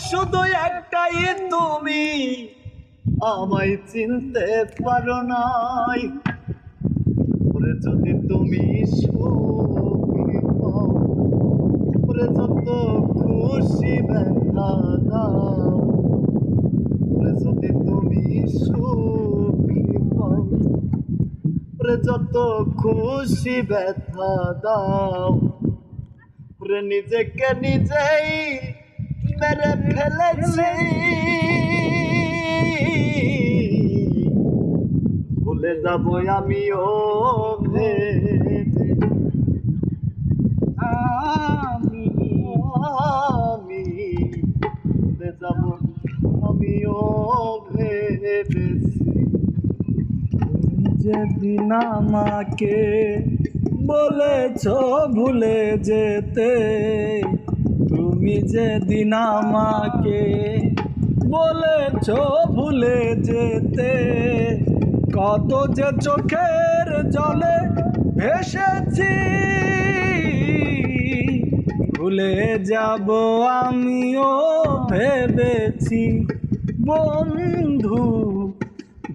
শুধু একটাই তুমি আমায় চিনতে পারো নাই। ওরে যদি তুমি সুখী পাও, ওরে যত খুশি ব্যথা দাও, ওরে যদি তুমি সুখী পাও, ওরে যত খুশি ব্যথা দাও, ওরে নিজেকে নিজেই মেরে ফেলেছি, ভুলে যাবো আমিও ভেবে, আমি ভুলে যাবো আমিও ভেবেছি। যেদিন আমাকে বলেছ ভুলে যেতে, তুমি যেদিন আমাকে বলেছ ভুলে যেতে, কত যে চোখের জলে ভেসেছি, ভুলে যাব আমিও ভেবেছি বন্ধু,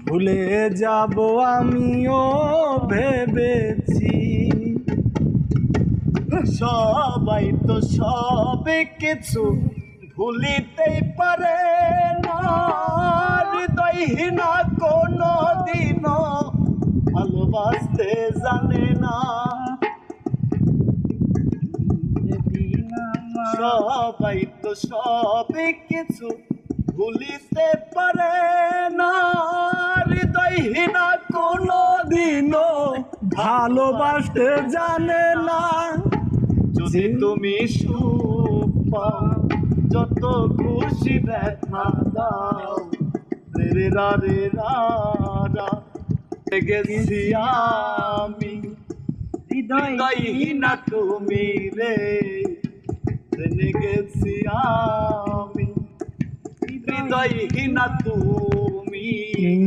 ভুলে যাব আমিও ভেবেছি। সবাই তো সব কিছু ভুলিতেই পারে না, হৃদয়হীনা কোনো দিনও ভালোবাসতে জানে না। সবাই তো সব কিছু ভুলিতে পারে না, হৃদয়হীনা কোনো দিনও ভালোবাসতে জানে না। যদি তুমি সুখ পাও, যত খুশি ব্যথা দাও, রে রা রে রা রা, গেছি আমি হৃদয়হীনা তুমি রে, জেনে গেছি আমি হৃদয়হীনা তুমি।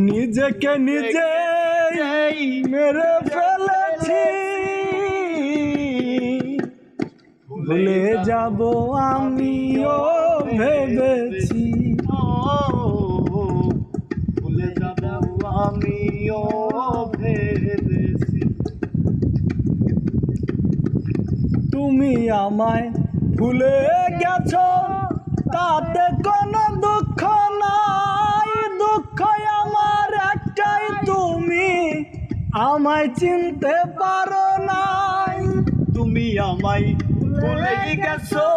নিজেকে নিজেই মেরে ফেলেছি, ভুলে যাব আমিও ভেবেছি, ভুলে যাব আমিও ভেবেছি। তুমি আমায় ভুলে গেছো তাতে কোনো দুঃখ নাই, দুঃখ আমার একটাই তুমি আমায় চিনতে পারো নাই। তুমি আমায় ভুলে গেছো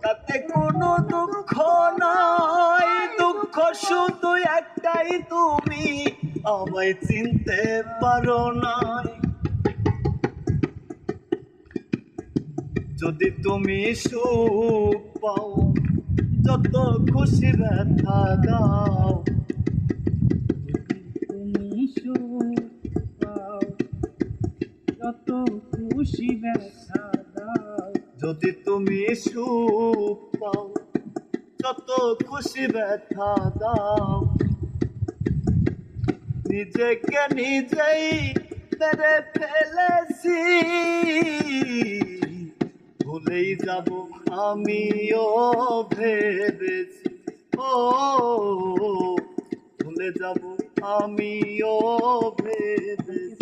তাতে কোনো দুঃখ নাই, দুঃখ শুধু একটাই তুমি আমায় চিনতে পারো নাই। যদি তুমি সুখ পাও, যত খুশি ব্যথা দাও, তুমি সুখ পাও, যত খুশি ব্যথা দাও, যদি তুমি সুখ পাও, যত খুশি ব্যথা দাও, নিজেকে নিজেই মেরে ফেলেছি, ভুলেই যাব আমিও ভেবেছি, ও ভুলে যাব আমিও ভেবেছি।